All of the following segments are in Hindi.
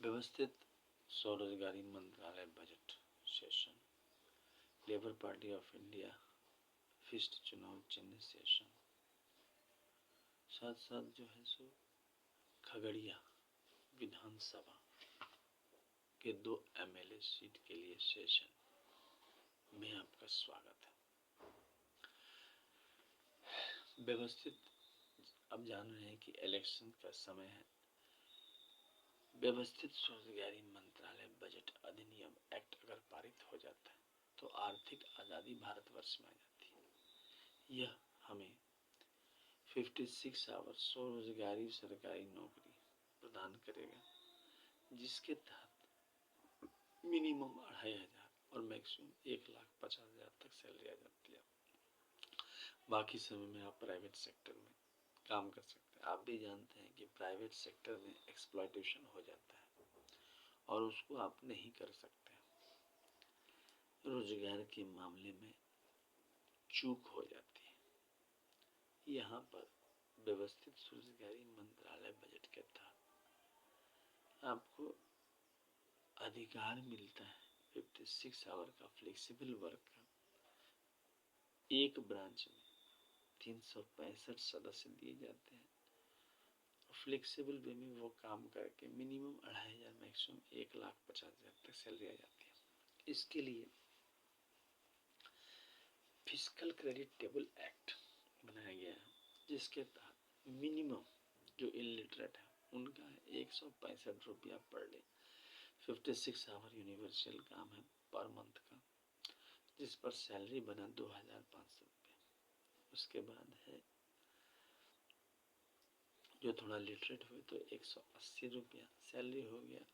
व्यवस्थित स्वरोजगारी मंत्रालय budget session, labour party of India fist चुनाव चिन्ह सेशन, साथ साथ जो है सो खगड़िया विधानसभा के 2 MLA सीट के लिए सेशन में आपका स्वागत है। व्यवस्थित, अब जान रहे हैं कि इलेक्शन का समय है। व्यवस्थित स्वरोजगारी मंत्रालय बजट अधिनियम एक्ट अगर पारित हो जाता है तो आर्थिक आज़ादी भारतवर्ष में आ जाती है। यह हमें 56 आवर स्वरोजगारी सरकारी नौकरी प्रदान करेगा, जिसके तहत मिनिमम 2500 और मैक्सिमम 1,50,000 तक सैलरी आ जाती है। बाकी समय में आप प्राइवेट सेक्टर में काम कर सकते हैं। आप भी जानते हैं कि प्राइवेट सेक्टर में एक्सप्लॉयटेशन हो जाता है और उसको आप नहीं कर सकते। रोजगार के मामले में चूक हो जाती है। यहाँ पर व्यवस्थित स्वरोजगारी मंत्रालय बजट के तहत आपको अधिकार मिलता है 56 आवर का फ्लेक्सिबल वर्क का। एक ब्रांच में 365 सदस्य दिए जाते हैं। फ्लेक्सिबल वे में वो काम करके मिनिमम 2500 मैक्सिमम 1,50,000 तक सैलरी आ जाती है। इसके लिए फिस्कल क्रेडिट टेबल एक्ट बनाया गया है, जिसके तहत मिनिमम जो इलिटरेट है उनका 165 रुपया पर डे 56 आवर यूनिवर्सल काम है पर मंथ का, जिस पर सैलरी बना 2,500 रुपया। उसके बाद है जो थोड़ा लिटरेट हुए तो 180 रुपया सैलरी हो गया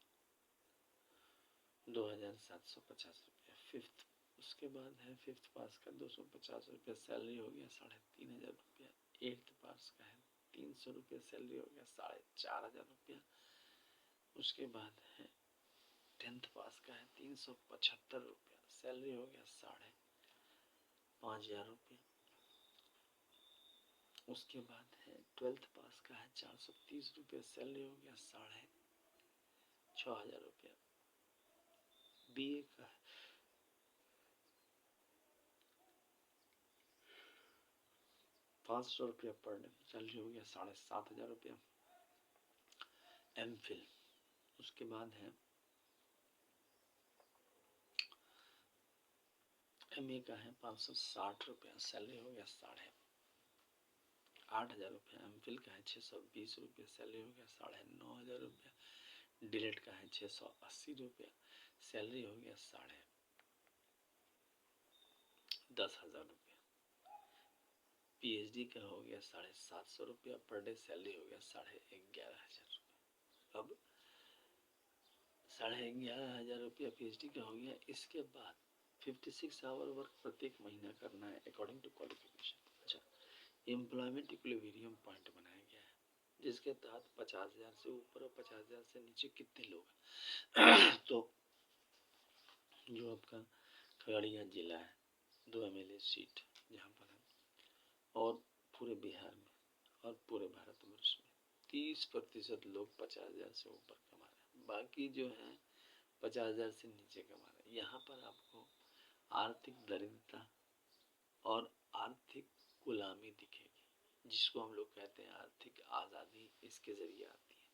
2,750 रुपया फिफ्थ। उसके बाद है फिफ्थ पास का 250 रुपया सैलरी हो गया 3,500 रुपया। एट्थ पास का है 300 रुपया सैलरी हो गया 4,500 रुपया। उसके बाद है 10th पास का है 375 रुपया सैलरी हो गया 5,500 रुपया। उसके बाद है 12th पास का है 430 रुपया सैलरी हो गया 6,500 रुपया। BA का है 500 रुपया पर डे सैलरी हो गया 7,500 रुपया। MPhil, उसके बाद है MA का है 560 रुपया सैलरी हो गया 8,500 रुपया। MPhil का है 620 रुपया सैलरी हो गया 9,500 रुपया। डिलेट का है 680 रुपया सैलरी हो गया 10,500 रुपया। PhD का हो गया 750 रुपया पर डे सैलरी हो गया 11,500 रुपया। अब 11,500 रुपया PhD का हो गया। इसके बाद 56 आवर वर्क प्रत्येक महीना करना है अकॉर्डिंग टू क्वालिफिकेशन। अच्छा, एम्प्लॉयमेंट इक्विलिब्रियम पॉइंट बनाया गया है, जिसके तहत 50,000 से ऊपर और 50,000 से नीचे कितने लोग हैं। तो जो आपका खगड़िया जिला है 2 MLA सीट जहाँ पर है, और पूरे बिहार में और पूरे भारतवर्ष में 30% लोग 50,000 से ऊपर कमा रहे हैं। बाकी जो है 50,000 से नीचे कमा रहे हैं। यहाँ पर आपको आर्थिक दरिद्रता और आर्थिक गुलामी दिखेगी, जिसको हम लोग कहते हैं आर्थिक आज़ादी। इसके जरिए आती है,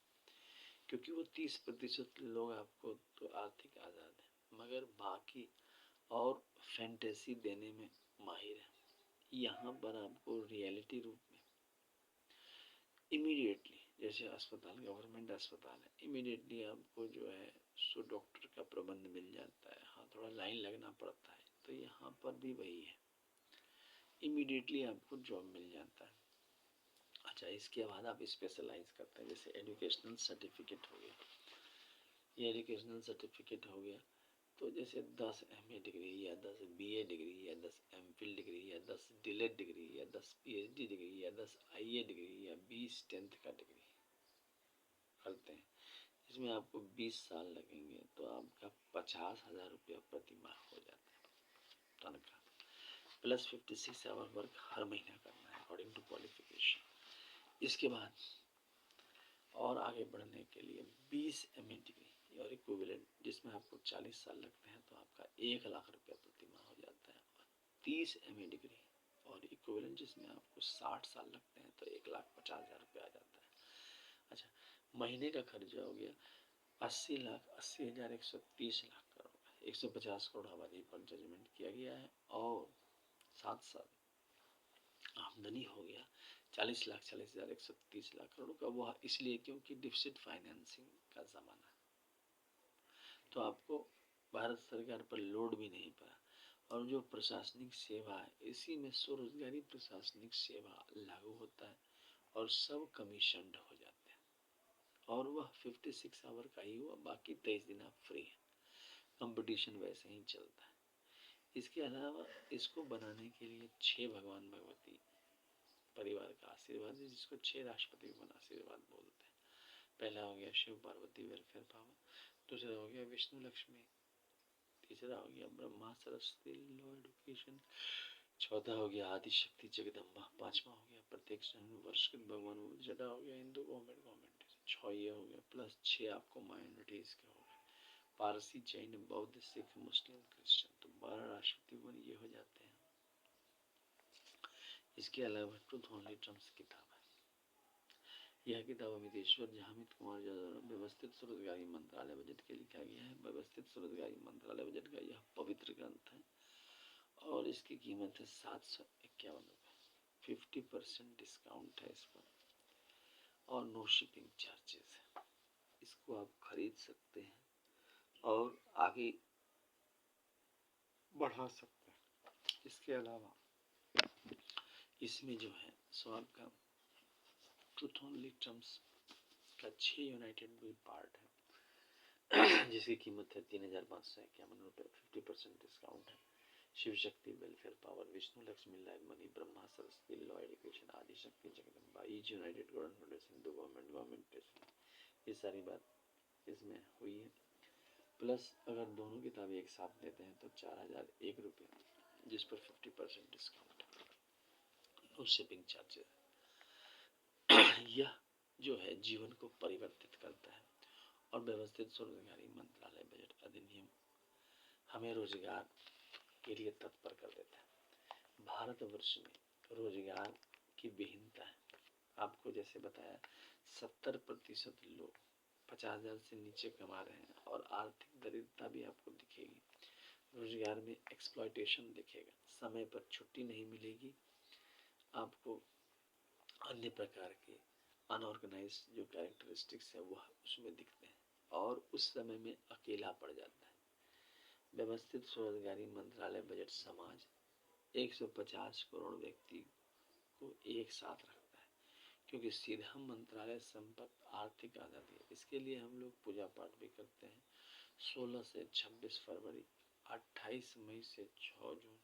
क्योंकि वो 30% लोग आपको तो आर्थिक आज़ाद है, मगर बाकी और फैंटेसी देने में माहिर है। यहाँ पर आपको रियलिटी रूप में इमीडिएटली, जैसे अस्पताल गवर्नमेंट अस्पताल है, इमीडिएटली आपको जो है सो डॉक्टर का प्रबंध मिल जाता है। हाँ, थोड़ा लाइन लगना पड़ता है। तो यहाँ पर भी वही है, इमीडिएटली आपको जॉब मिल जाता है। अच्छा, इसके बाद आप स्पेशलाइज करते हैं, जैसे एजुकेशनल सर्टिफिकेट हो गया। ये एजुकेशनल सर्टिफिकेट हो गया तो जैसे 10 MA डिग्री या 10 BA डिग्री या 10 MPhil डिग्री या 10 डिलेट डिग्री या 10 PhD डिग्री या 10 IA डिग्री या 20 10th का डिग्री करते हैं, इसमें आपको 20 साल लगेंगे तो आपका 50,000 रुपया प्रति माह हो जाता है तनख्वाह, प्लस 56 आवर वर्क हर महीना करना है अकॉर्डिंग टू क्वालिफिकेशन। इसके बाद और आगे बढ़ने के लिए 20 MA डिग्री और इक्विवेलेंट जिसमें आपको 40 साल लगते हैं तो आपका 1 लाख रुपया प्रति माह हो जाता है। 30 MA डिग्री और इक्विवेलेंट जिसमें आपको 60 साल लगते हैं तो 1,50,000 रुपया आ जाता है। अच्छा, महीने का खर्चा हो गया 80,80,130 लाख करोड़, 150 करोड़ आबादी पर जजमेंट किया गया है। और साथ साथ आमदनी हो गया 40,40,130 लाख करोड़ का। वह इसलिए क्योंकि डिफिसिट फाइनेंसिंग का जमाना है, तो आपको भारत सरकार पर लोड भी नहीं पड़ा। और जो प्रशासनिक सेवा है इसी में स्वरोजगारी प्रशासनिक सेवा लागू होता है और सब कमीशन्ड हो जाते हैं। और वह 56 आवर का ही हुआ, बाकी 23 दिन आप फ्री है। कंपटीशन वैसे ही चलता है। इसके अलावा इसको बनाने के लिए 6 भगवान भगवती परिवार का आशीर्वाद है, जिसको 6 राष्ट्रपति भवन आशीर्वाद बोलते हैं। पहला हो गया शिव पार्वती वेलफेयर पावर, दूसरा हो गया विष्णु लक्ष्मी, तीसरा हो गया ब्रह्मा सरस्वती लॉ एडुकेशन, चौथा हो गया आदि शक्ति जगदम्बा, पांचवा हो गया प्रत्यक्ष वर्षकृत भगवान, छठा हो गया हिंदू गवर्नमेंट, 6 ये हो गया, प्लस 6 आपको माइनॉरिटीज के हो गए, पारसी, जैन, बौद्ध, सिख, मुस्लिम, क्रिश्चियन, तो 12 राष्ट्रपति भवन ये हो जाते हैं। इसके अलावा ट्रूथ ओनली ट्रम्प्स किताब है। यह किताब अमितेश्वर जहामित कुमार द्वारा व्यवस्थित स्वरोजगारी मंत्रालय बजट के लिखा गया है। व्यवस्थित स्वरोजगारी मंत्रालय बजट का यह पवित्र ग्रंथ है और इसकी कीमत है 751 रुपये। 50% डिस्काउंट है इस पर और नो शिपिंग चार्जेस है। इसको आप खरीद सकते हैं और आगे बढ़ा सकते हैं। इसके अलावा इसमें जो है सो आपका ट्रूथ ओनली टर्म्स का 6 यूनाइटेड बिल पार्ट है जिसकी कीमत है 3,551 रुपये। 50% डिस्काउंट है। Shiv Shakti welfare power, Vishnu Lakshmi live money, Brahma Saraswati law education, आदि शक्ति Jagdamba, each United government, Hindu government, ये सारी बात इसमें हुई है। प्लस अगर दोनों किताबें एक साथ लेते हैं तो 4,001 रुपये, जिस पर 50% डिस्काउंट है, नो शिपिंग चार्जेस। यह जो है जीवन को परिवर्तित करता है और व्यवस्थित स्वरोजगारी मंत्रालय बजट अधिनियम हमें रोजगार के लिए तत्पर कर देता है। भारतवर्ष में रोजगार की विहीनता है। आपको जैसे बताया 70% लोग 50,000 से नीचे कमा रहे हैं और आर्थिक दरिद्रता भी आपको दिखेगी। रोजगार में एक्सप्लॉयटेशन दिखेगा, समय पर छुट्टी नहीं मिलेगी, आपको अन्य प्रकार के अनऑर्गेनाइज जो कैरेक्टरिस्टिक्स है वह उसमें दिखते हैं और उस समय में अकेला पड़ जाता है। व्यवस्थित स्वरोजगारी मंत्रालय बजट समाज 150 करोड़ व्यक्ति को एक साथ रखता है, क्योंकि सीधा मंत्रालय संपर्क आर्थिक आजादी है। इसके लिए हम लोग पूजा पाठ भी करते हैं। 16 से 26 फरवरी, 28 मई से 6 जून,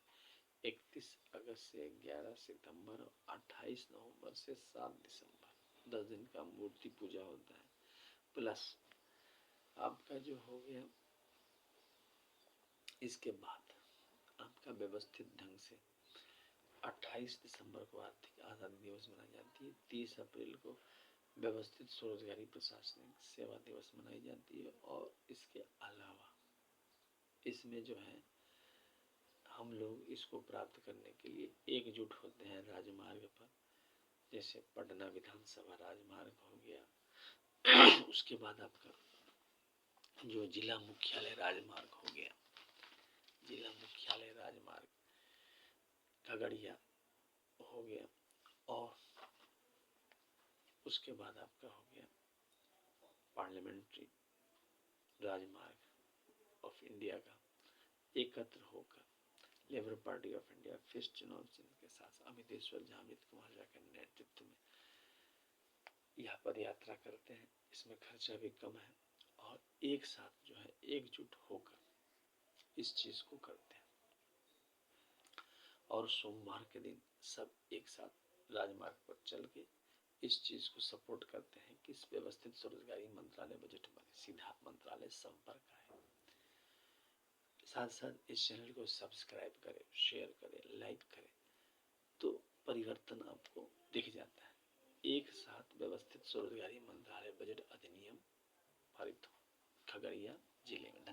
31 अगस्त से 11 सितंबर और 28 नवंबर से 7 दिसंबर, 10 दिन का मूर्ति पूजा होता है। प्लस आपका जो हो गया इसके बाद आपका व्यवस्थित ढंग से 28 दिसंबर को आर्थिक आजादी दिवस मनाई जाती है। 30 अप्रैल को व्यवस्थित स्वरोजगारी प्रशासनिक सेवा दिवस मनाई जाती है। और इसके अलावा इसमें जो है हम लोग इसको प्राप्त करने के लिए एकजुट होते हैं राजमार्ग पर, जैसे पटना विधानसभा राजमार्ग हो गया, उसके बाद आपका जो जिला मुख्यालय राजमार्ग हो गया, जिला मुख्यालय राजमार्ग खगड़िया हो गया, और उसके बाद आपका हो गया पार्लियामेंट्री राजमार्ग ऑफ इंडिया का एकत्र होकर लेबर पार्टी ऑफ इंडिया फिर चुनाव चिन्ह के साथ अमितेश्वर जहामित कुमार के नेतृत्व में यह पद यात्रा करते हैं। इसमें खर्चा भी कम है और एक साथ जो है एकजुट होकर इस चीज को करते हैं। और सोमवार के दिन सब एक साथ राजमार्ग पर चल के इस चीज को सपोर्ट करते हैं कि इस व्यवस्थित स्वरोजगारी मंत्रालय बजट बने, सीधा मंत्रालय संपर्क है। साथ साथ इस चैनल को सब्सक्राइब करें, शेयर करें, लाइक करें, तो परिवर्तन आपको दिख जाता है। एक साथ व्यवस्थित स्वरोजगारी मंत्रालय बजट अधिनियम पारित हो। खगड़िया खगड़िया जिले में।